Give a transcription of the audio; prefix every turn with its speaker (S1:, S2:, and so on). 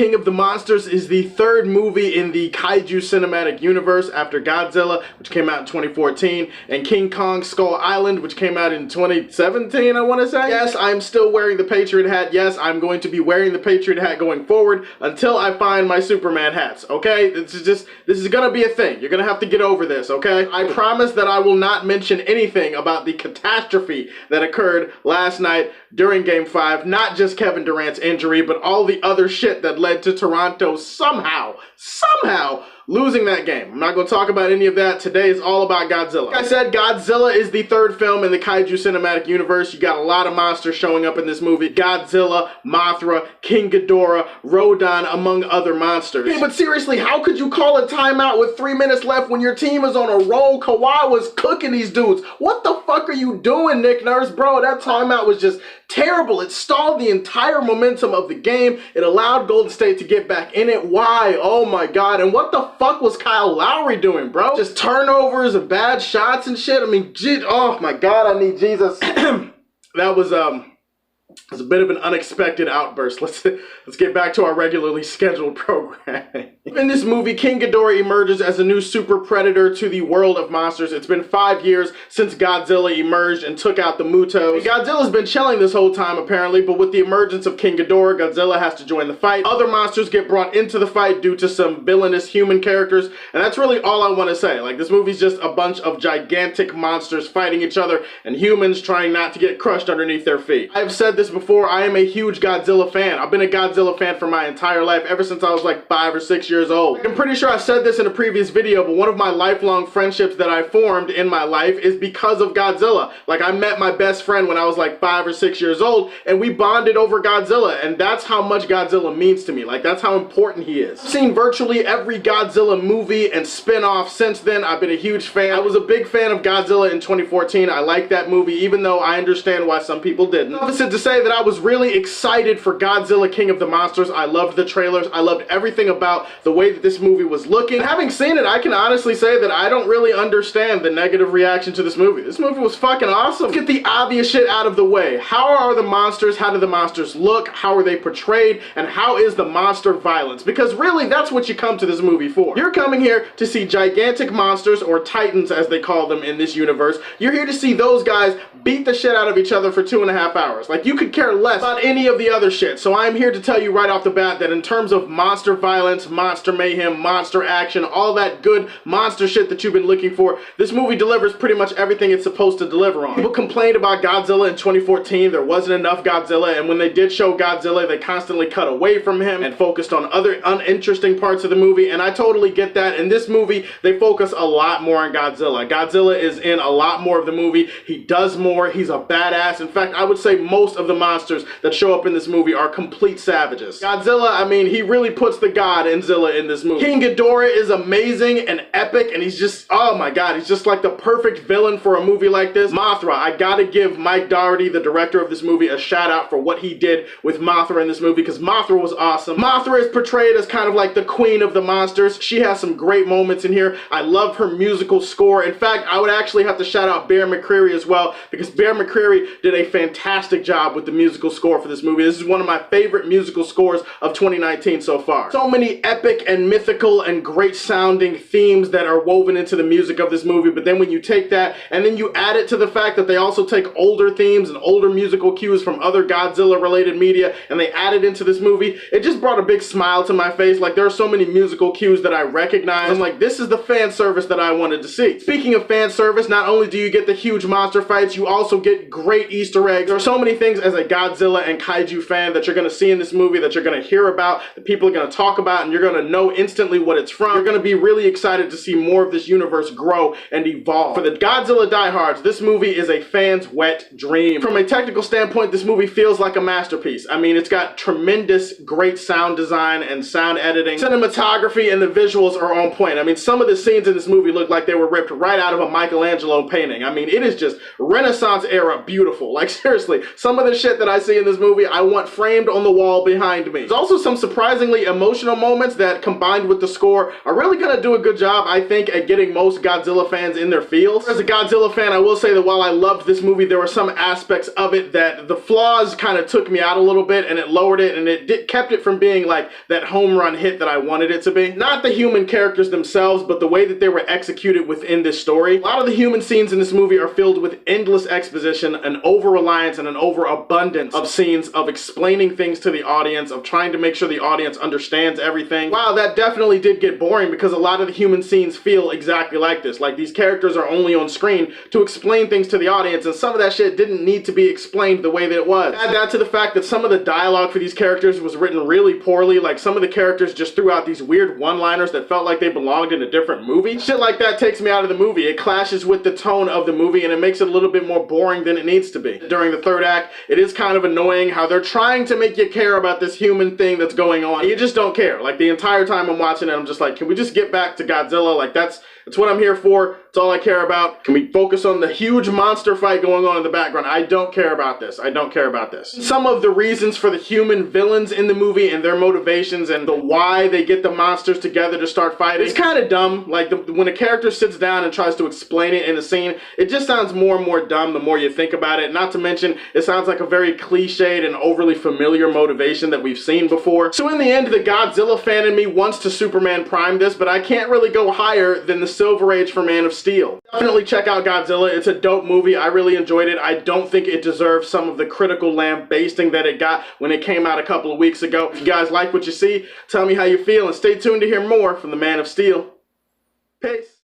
S1: King of the Monsters is the third movie in the Kaiju cinematic universe after Godzilla, which came out in 2014, and King Kong Skull Island, which came out in 2017, I want to say. Yes, I'm still wearing the Patriot hat. Yes, I'm going to be wearing the Patriot hat going forward until I find my Superman hats, okay? This is gonna be a thing. You're gonna have to get over this, okay? I promise that I will not mention anything about the catastrophe that occurred last night during Game 5, not just Kevin Durant's injury, but all the other shit that led to Toronto somehow losing that game. I'm not going to talk about any of that. Today is all about Godzilla. Like I said, Godzilla is the third film in the Kaiju cinematic universe. You got a lot of monsters showing up in this movie. Godzilla, Mothra, King Ghidorah, Rodan, among other monsters. Hey, but seriously, how could you call a timeout with 3 minutes left when your team is on a roll? Kawhi was cooking these dudes. What the fuck are you doing, Nick Nurse? Bro, that timeout was just terrible. It stalled the entire momentum of the game. It allowed Golden State to get back in it. Why? Oh my God. And what the fuck was Kyle Lowry doing, bro? Just turnovers and bad shots and shit. I mean, oh my God, I need Jesus. That was a bit of an unexpected outburst. Let's get back to our regularly scheduled programming. In this movie, King Ghidorah emerges as a new super predator to the world of monsters. It's been 5 years since Godzilla emerged and took out the Mutos. Godzilla's been chilling this whole time apparently, but with the emergence of King Ghidorah, Godzilla has to join the fight. Other monsters get brought into the fight due to some villainous human characters, and that's really all I want to say. Like, this movie's just a bunch of gigantic monsters fighting each other and humans trying not to get crushed underneath their feet. I've said this before, I am a huge Godzilla fan. I've been a Godzilla fan for my entire life, ever since I was like 5 or 6 years old. I'm pretty sure I said this in a previous video, but one of my lifelong friendships that I formed in my life is because of Godzilla. Like, I met my best friend when I was like 5 or 6 years old, and we bonded over Godzilla, and that's how much Godzilla means to me. Like, that's how important he is. I've seen virtually every Godzilla movie and spin-off since then. I've been a huge fan. I was a big fan of Godzilla in 2014. I like that movie, even though I understand why some people didn't. Opposite to say that I was really excited for Godzilla King of the Monsters. I loved the trailers. I loved everything about the way that this movie was looking. And having seen it, I can honestly say that I don't really understand the negative reaction to this movie. This movie was fucking awesome. Let's get the obvious shit out of the way. How are the monsters? How do the monsters look? How are they portrayed? And how is the monster violence? Because really, that's what you come to this movie for. You're coming here to see gigantic monsters, or titans as they call them in this universe. You're here to see those guys beat the shit out of each other for 2.5 hours. Like, you could care less about any of the other shit. So I'm here to tell you right off the bat that in terms of monster violence, monster mayhem, monster action, all that good monster shit that you've been looking for, this movie delivers pretty much everything it's supposed to deliver on. People complained about Godzilla in 2014. There wasn't enough Godzilla, and when they did show Godzilla, they constantly cut away from him and focused on other uninteresting parts of the movie, and I totally get that. In this movie, they focus a lot more on Godzilla. Godzilla is in a lot more of the movie. He does more. He's a badass. In fact, I would say most of the monsters that show up in this movie are complete savages. Godzilla, I mean, he really puts the god in Zilla in this movie. King Ghidorah is amazing and epic, and he's just, oh my God, he's just like the perfect villain for a movie like this. Mothra, I gotta give Mike Dougherty, the director of this movie, a shout out for what he did with Mothra in this movie, because Mothra was awesome. Mothra is portrayed as kind of like the queen of the monsters. She has some great moments in here. I love her musical score. In fact, I would actually have to shout out Bear McCreary as well, because Bear McCreary did a fantastic job with the musical score for this movie. This is one of my favorite musical scores of 2019 so far. So many epic and mythical and great sounding themes that are woven into the music of this movie, but then when you take that and then you add it to the fact that they also take older themes and older musical cues from other Godzilla related media and they add it into this movie, it just brought a big smile to my face. Like, there are so many musical cues that I recognize. I'm like, this is the fan service that I wanted to see. Speaking of fan service, not only do you get the huge monster fights, you also get great Easter eggs. There are so many things as a Godzilla and Kaiju fan that you're going to see in this movie, that you're going to hear about, that people are going to talk about, and you're going to know instantly what it's from. You're going to be really excited to see more of this universe grow and evolve. For the Godzilla diehards, this movie is a fan's wet dream. From a technical standpoint, this movie feels like a masterpiece. I mean, it's got tremendous, great sound design and sound editing. Cinematography and the visuals are on point. I mean, some of the scenes in this movie look like they were ripped right out of a Michelangelo painting. I mean, it is just Renaissance era beautiful. Like, seriously, some of this shit that I see in this movie, I want framed on the wall behind me. There's also some surprisingly emotional moments that, combined with the score, are really gonna do a good job, I think, at getting most Godzilla fans in their feels. As a Godzilla fan, I will say that while I loved this movie, there were some aspects of it that the flaws kind of took me out a little bit, and it lowered it, and it kept it from being like that home run hit that I wanted it to be. Not the human characters themselves, but the way that they were executed within this story. A lot of the human scenes in this movie are filled with endless exposition, an over-reliance and an overabundance of scenes of explaining things to the audience, of trying to make sure the audience understands everything. Wow, that definitely did get boring because a lot of the human scenes feel exactly like this. Like, these characters are only on screen to explain things to the audience, and some of that shit didn't need to be explained the way that it was. Add that to the fact that some of the dialogue for these characters was written really poorly. Like, some of the characters just threw out these weird one-liners that felt like they belonged in a different movie. Shit like that takes me out of the movie. It clashes with the tone of the movie, and it makes it a little bit more boring than it needs to be. During the third act, it is kind of annoying how they're trying to make you care about this human thing that's going on. You just don't care. Like, the entire time I'm watching it, I'm just like, can we just get back to Godzilla? Like, that's what I'm here for. It's all I care about. Can we focus on the huge monster fight going on in the background? I don't care about this. I don't care about this. Some of the reasons for the human villains in the movie and their motivations and the why they get the monsters together to start fighting, it's kind of dumb. Like, when a character sits down and tries to explain it in a scene, it just sounds more and more dumb the more you think about it. Not to mention, it sounds like a very cliched and overly familiar motivation that we've seen before. So in the end, the Godzilla fan in me wants to Superman Prime this, but I can't really go higher than the Silver Age for Man of Steel. Definitely check out Godzilla. It's a dope movie. I really enjoyed it. I don't think it deserves some of the critical lambasting that it got when it came out a couple of weeks ago. If you guys like what you see, tell me how you feel, and stay tuned to hear more from the Man of Steel. Peace.